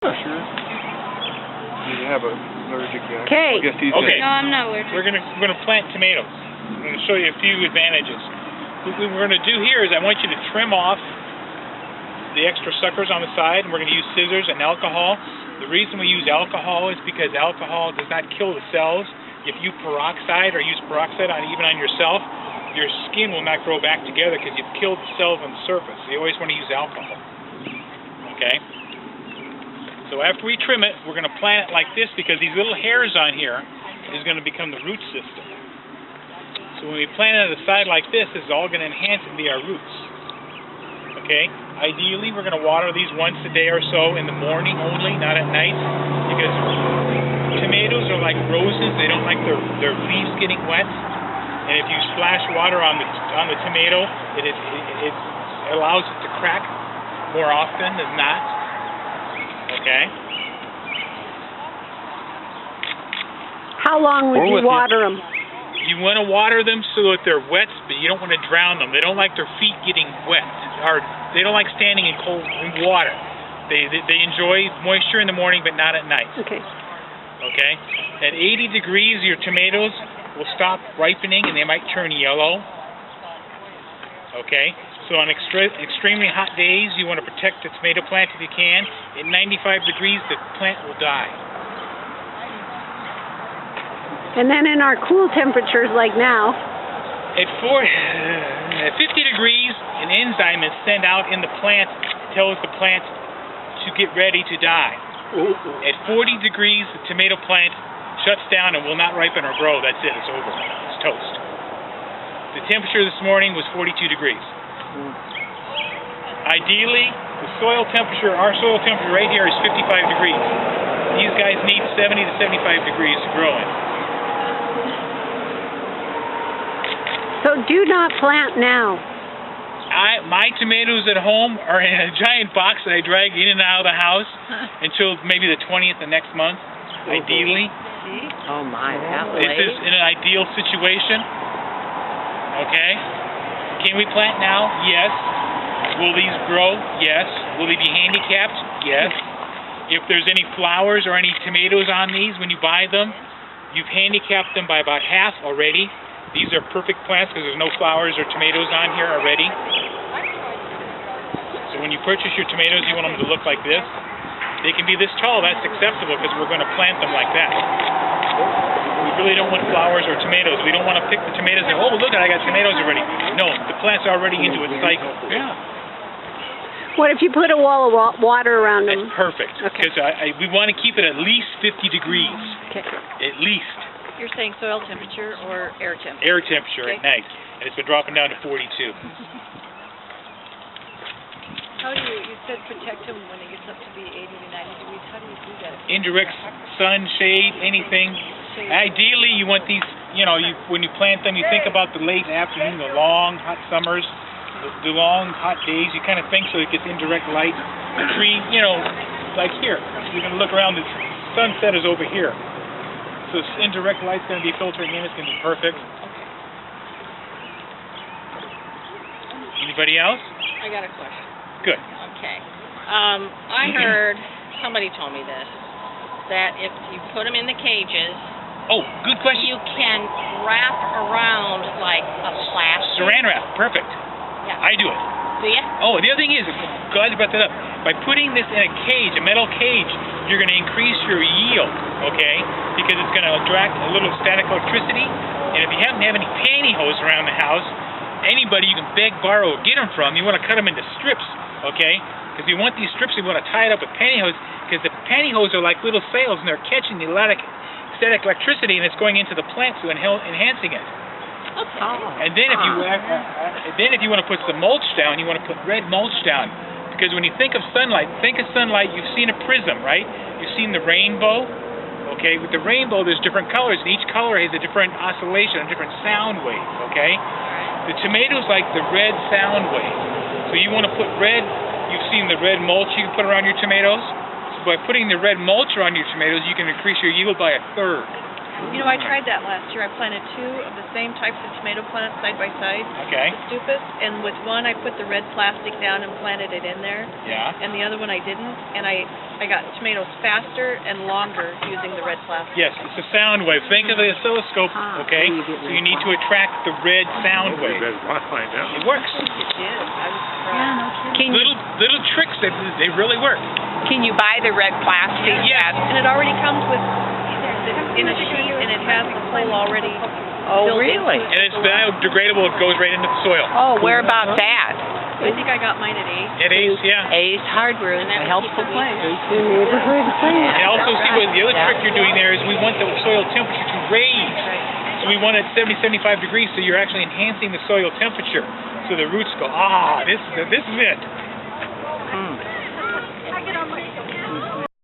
Sure. You have a allergic guy. Okay. Okay. No, I'm not allergic. We're gonna plant tomatoes. I'm gonna show you a few advantages. What we're gonna do here is I want you to trim off the extra suckers on the side, and we're gonna use scissors and alcohol. The reason we use alcohol is because alcohol does not kill the cells. If you peroxide or use peroxide even on yourself, your skin will not grow back together because you've killed the cells on the surface. So you always want to use alcohol. Okay? So after we trim it, we're going to plant it like this because these little hairs on here is going to become the root system. So when we plant it on the side like this, it's all going to enhance and be our roots. Okay? Ideally, we're going to water these once a day or so in the morning only, not at night, because tomatoes are like roses. They don't like their leaves getting wet. And if you splash water on the tomato, it allows it to crack more often than not. Okay. How long would you water them? You want to water them so that they're wet, but you don't want to drown them. They don't like their feet getting wet, or they don't like standing in cold water. They enjoy moisture in the morning, but not at night. Okay. Okay. At 80 degrees, your tomatoes will stop ripening, and they might turn yellow. Okay. So on extremely hot days, you want to protect the tomato plant if you can. At 95 degrees, the plant will die. And then in our cool temperatures like now? At 50 degrees, an enzyme is sent out in the plant, tells the plant to get ready to die. At 40 degrees, the tomato plant shuts down and will not ripen or grow. That's it. It's over. It's toast. The temperature this morning was 42 degrees. Ideally, the soil temperature, our soil temperature right here is 55 degrees. These guys need 70 to 75 degrees to grow in. So do not plant now. My tomatoes at home are in a giant box that I drag in and out of the house until maybe the 20th of next month, ideally. Oh my, that This is in an ideal situation. Okay? Can we plant now? Yes. Will these grow? Yes. Will they be handicapped? Yes. If there's any flowers or any tomatoes on these when you buy them, you've handicapped them by about half already. These are perfect plants because there's no flowers or tomatoes on here already. So when you purchase your tomatoes, you want them to look like this. They can be this tall. That's acceptable because we're going to plant them like that. We really don't want flowers or tomatoes. We don't want to pick the tomatoes and, oh, look, I got tomatoes already. No, the plant's already into its cycle. Yeah. What if you put a wall of water around them? That's perfect. Because we want to keep it at least 50 degrees. Okay. At least. You're saying soil temperature or air temperature? Air temperature at night. And it's been dropping down to 42. How do you said protect them when it gets up to be 80 to 90 degrees. How do you do that? Indirect sun, shade, anything. Ideally, you want these, when you plant them, you think about the late afternoon, the long, hot summers, the long, hot days. You kind of think so it gets indirect light. The tree, like here. You're going to look around, the sunset is over here. So indirect light's going to be filtering in. It's going to be perfect. Anybody else? I got a question. Good. Okay. I heard, somebody told me this, that if you put them in the cages, oh, good question. you can wrap around like a plastic. Saran wrap, perfect. Yeah. I do it. Do you? Oh, the other thing is, glad you brought that up. By putting this in a cage, a metal cage, you're going to increase your yield, okay? Because it's going to attract a little static electricity. And if you happen to have any pantyhose around the house, anybody you can beg, borrow, or get them from, you want to cut them into strips, okay? Because you want these strips, you want to tie it up with pantyhose, because the pantyhose are like little sails, and they're catching the static electricity, and it's going into the plant, so enhancing it. Okay. And then if you want to put some mulch down, you want to put red mulch down. Because when you think of sunlight, you've seen a prism, right? You've seen the rainbow. Okay, with the rainbow, there's different colors, and each color has a different oscillation, a different sound wave, okay? The tomatoes like the red sound wave. So you want to put red, you've seen the red mulch you can put around your tomatoes. So by putting the red mulch around your tomatoes, you can increase your yield by 1/3. You know, I tried that last year. I planted 2 of the same types of tomato plants side by side. Okay. The Stupus, and with one I put the red plastic down and planted it in there, Yeah. and the other one I didn't, and I got tomatoes faster and longer using the red plastic. Yes, it's a sound wave. Think of the oscilloscope, okay? So you need to attract the red sound wave. find out. It works. It did. I was surprised. Can you Little tricks, they really work. can you buy the red plastic? Yes. And it already comes with in a sheet, and it has the hole already. Oh, built into really? it. And it's biodegradable. It goes right into the soil. Oh, where about that? I think I got mine at Ace. At Ace, yeah. Ace Hardware, And that a would helpful keep the place. And also, see, what the other trick you're doing there is we want the soil temperature to raise. So we want it 70, 75 degrees, so you're actually enhancing the soil temperature. So the roots go, this is it.